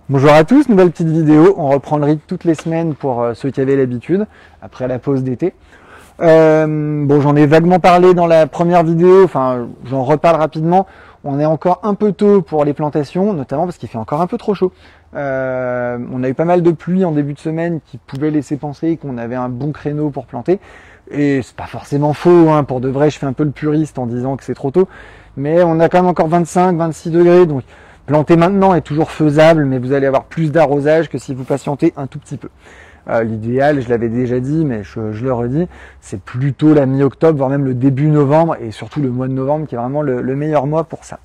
Bonjour à tous, nouvelle petite vidéo. On reprend le rythme toutes les semaines pour ceux qui avaient l'habitude, après la pause d'été. Bon, j'en ai vaguement parlé dans la première vidéo, enfin j'en reparle rapidement. On est encore un peu tôt pour les plantations, notamment parce qu'il fait encore un peu trop chaud. On a eu pas mal de pluie en début de semaine qui pouvaient laisser penser qu'on avait un bon créneau pour planter. Et c'est pas forcément faux, hein. Pour de vrai, je fais un peu le puriste en disant que c'est trop tôt. Mais on a quand même encore 25-26 degrés, donc planter maintenant est toujours faisable, mais vous allez avoir plus d'arrosage que si vous patientez un tout petit peu. L'idéal, je l'avais déjà dit, mais je le redis, c'est plutôt la mi-octobre, voire même le début novembre, et surtout le mois de novembre qui est vraiment le meilleur mois pour ça.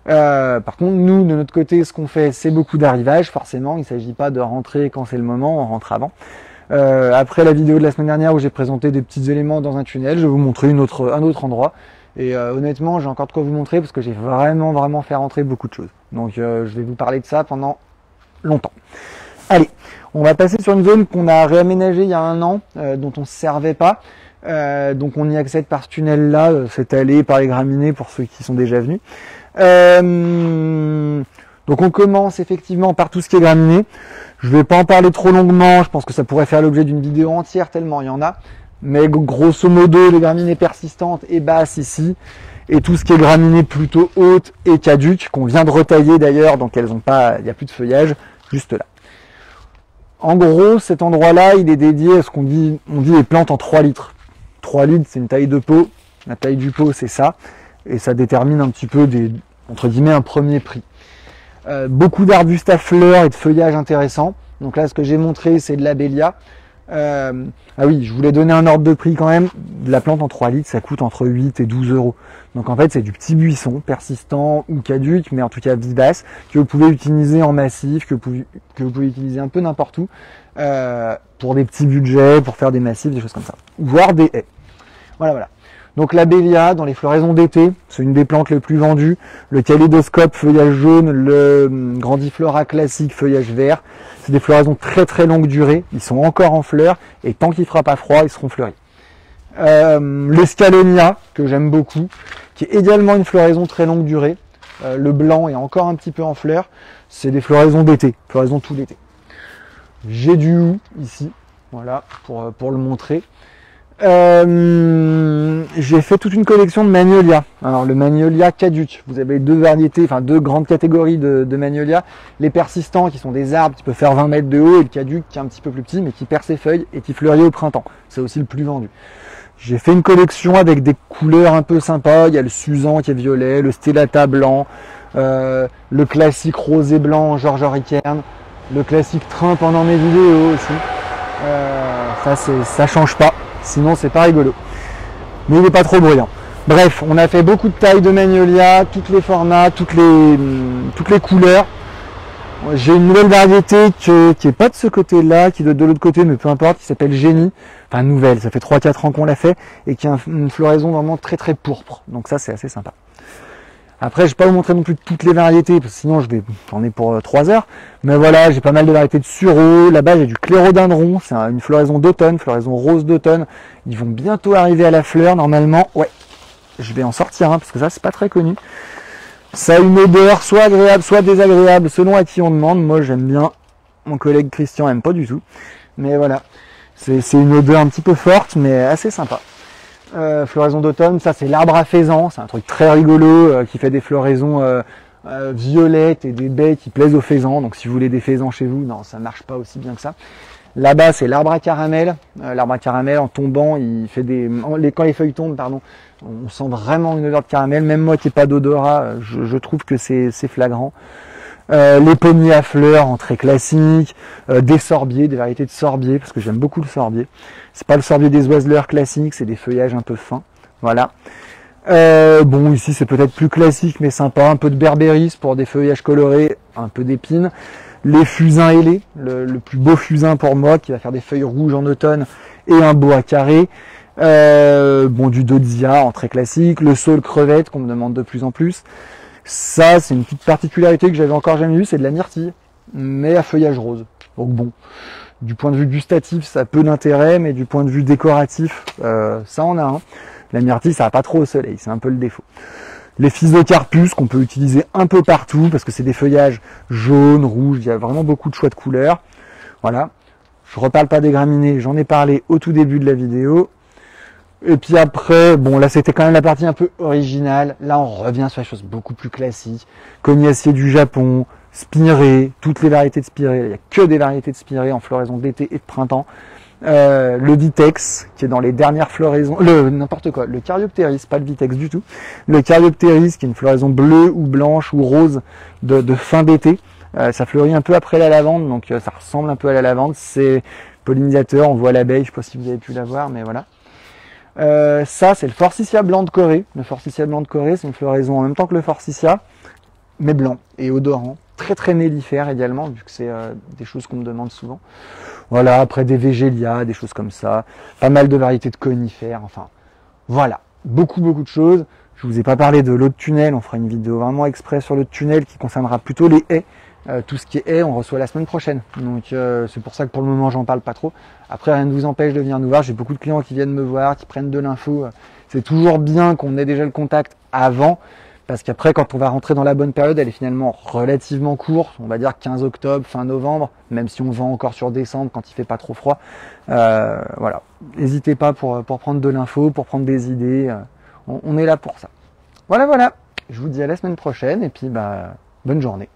Par contre, nous, de notre côté, ce qu'on fait, c'est beaucoup d'arrivage, forcément. Il ne s'agit pas de rentrer quand c'est le moment, on rentre avant. Après la vidéo de la semaine dernière où j'ai présenté des petits éléments dans un tunnel, je vais vous montrer un autre endroit. Et honnêtement, j'ai encore de quoi vous montrer parce que j'ai vraiment fait rentrer beaucoup de choses. Donc je vais vous parler de ça pendant longtemps. Allez, on va passer sur une zone qu'on a réaménagée il y a 1 an, dont on ne se servait pas. Donc on y accède par ce tunnel-là, cette allée par les graminées pour ceux qui sont déjà venus. Donc on commence effectivement par tout ce qui est graminées. Je vais pas en parler trop longuement, je pense que ça pourrait faire l'objet d'une vidéo entière tellement il y en a. Mais grosso modo, les graminées persistantes et basses ici, et tout ce qui est graminées plutôt hautes et caduques, qu'on vient de retailler d'ailleurs, donc elles ont pas, il n'y a plus de feuillage, juste là. En gros, cet endroit-là, il est dédié à ce on dit les plantes en 3 litres. 3 litres, c'est une taille de pot. La taille du pot, c'est ça. Et ça détermine un petit peu entre guillemets, un premier prix. Beaucoup d'arbustes à fleurs et de feuillage intéressants. Donc là, ce que j'ai montré, c'est de l'abélia. Ah oui, je voulais donner un ordre de prix quand même. De la plante en 3 litres, ça coûte entre 8 et 12 euros. Donc en fait, c'est du petit buisson, persistant ou caduc, mais en tout cas vivace, que vous pouvez utiliser en massif, que vous pouvez utiliser un peu n'importe où, pour des petits budgets, pour faire des massifs, des choses comme ça. Voire des haies. Voilà. Donc l'abélia, dans les floraisons d'été, c'est une des plantes les plus vendues. Le kaléidoscope, feuillage jaune, le grandiflora classique, feuillage vert. C'est des floraisons très longue durée. Ils sont encore en fleurs et tant qu'il fera pas froid, ils seront fleuris. L'escalonia, que j'aime beaucoup, qui est également une floraison très longue durée. Le blanc est encore un petit peu en fleurs. C'est des floraisons d'été, floraison tout l'été. J'ai du hou ici, voilà, pour le montrer. J'ai fait toute une collection de magnolia. Alors le magnolia caduc, vous avez 2 variétés, enfin 2 grandes catégories de magnolia. Les persistants qui sont des arbres qui peuvent faire 20 mètres de haut, et le caduc qui est un petit peu plus petit mais qui perd ses feuilles et qui fleurit au printemps. C'est aussi le plus vendu. J'ai fait une collection avec des couleurs un peu sympas. Il y a le Suzan qui est violet, le Stellata blanc, le classique rosé blanc George Henrikern, le classique Trump pendant mes vidéos aussi. Ça change pas. Sinon, c'est pas rigolo. Mais il n'est pas trop bruyant. Bref, on a fait beaucoup de tailles de magnolia, tous les formats, toutes les couleurs. J'ai une nouvelle variété qui est pas de ce côté-là, qui est de l'autre côté, mais peu importe, qui s'appelle Génie. Enfin, nouvelle, ça fait 3-4 ans qu'on l'a fait, et qui a une floraison vraiment très pourpre. Donc ça, c'est assez sympa. Après, je ne vais pas vous montrer non plus toutes les variétés, parce que sinon j'en ai pour 3 heures. Mais voilà, j'ai pas mal de variétés de sureau. Là-bas, j'ai du clérodendron. C'est une floraison d'automne, floraison rose d'automne. Ils vont bientôt arriver à la fleur, normalement. Ouais, je vais en sortir un, parce que ça, c'est pas très connu. Ça a une odeur soit agréable, soit désagréable, selon à qui on demande. Moi, j'aime bien. Mon collègue Christian aime pas du tout. Mais voilà, c'est une odeur un petit peu forte, mais assez sympa. Floraison d'automne, ça c'est l'arbre à faisan, c'est un truc très rigolo qui fait des floraisons violettes et des baies qui plaisent aux faisans. Donc si vous voulez des faisans chez vous, non, ça marche pas aussi bien que ça. Là-bas c'est l'arbre à caramel. L'arbre à caramel en tombant, il fait quand les feuilles tombent, pardon, on sent vraiment une odeur de caramel. Même moi qui n'ai pas d'odorat, je trouve que c'est flagrant. Les pommiers à fleurs en très classique, des sorbiers, des variétés de sorbiers, parce que j'aime beaucoup le sorbier. C'est pas le sorbier des oiseleurs classiques, c'est des feuillages un peu fins. Voilà. Bon, ici c'est peut-être plus classique mais sympa, un peu de berbéris pour des feuillages colorés, un peu d'épines. Les fusains ailés, le plus beau fusain pour moi, qui va faire des feuilles rouges en automne et un bois carré. Bon, du dodzia en très classique, le saule crevette qu'on me demande de plus en plus. Ça, c'est une petite particularité que j'avais encore jamais vue, c'est de la myrtille, mais à feuillage rose. Donc bon, du point de vue gustatif, ça a peu d'intérêt, mais du point de vue décoratif, ça en a un. La myrtille, ça va pas trop au soleil, c'est un peu le défaut. Les Physocarpus qu'on peut utiliser un peu partout parce que c'est des feuillages jaunes, rouges, il y a vraiment beaucoup de choix de couleurs. Voilà. Je reparle pas des graminées, j'en ai parlé au tout début de la vidéo. Et puis après, bon là c'était quand même la partie un peu originale. Là on revient sur les choses beaucoup plus classiques. Cognacier du Japon, Spirée, toutes les variétés de Spirée. Il n'y a que des variétés de Spirée en floraison d'été et de printemps. Le Vitex qui est dans les dernières floraisons, n'importe quoi, le Caryopteris, pas le Vitex du tout. Le Caryopteris qui est une floraison bleue ou blanche ou rose de fin d'été. Ça fleurit un peu après la lavande, donc ça ressemble un peu à la lavande. C'est pollinisateur, on voit l'abeille, je sais pas si vous avez pu la voir, mais voilà. Ça, c'est le Forsythia blanc de Corée. Le Forsythia blanc de Corée, c'est une floraison en même temps que le Forsythia, mais blanc et odorant. Très très mellifère également, vu que c'est des choses qu'on me demande souvent. Voilà, après des végélias, des choses comme ça. Pas mal de variétés de conifères, enfin, voilà. Beaucoup de choses. Je vous ai pas parlé de l'eau de tunnel, on fera une vidéo vraiment exprès sur l'eau de tunnel qui concernera plutôt les haies. Tout ce qui est haies, on reçoit la semaine prochaine. Donc c'est pour ça que pour le moment j'en parle pas trop. Après rien ne vous empêche de venir nous voir. J'ai beaucoup de clients qui viennent me voir, qui prennent de l'info. C'est toujours bien qu'on ait déjà le contact avant. Parce qu'après, quand on va rentrer dans la bonne période, elle est finalement relativement courte. On va dire 15 octobre, fin novembre, même si on vend encore sur décembre quand il fait pas trop froid. Voilà. N'hésitez pas pour prendre de l'info, pour prendre des idées. On est là pour ça. Voilà. Je vous dis à la semaine prochaine et puis bonne journée.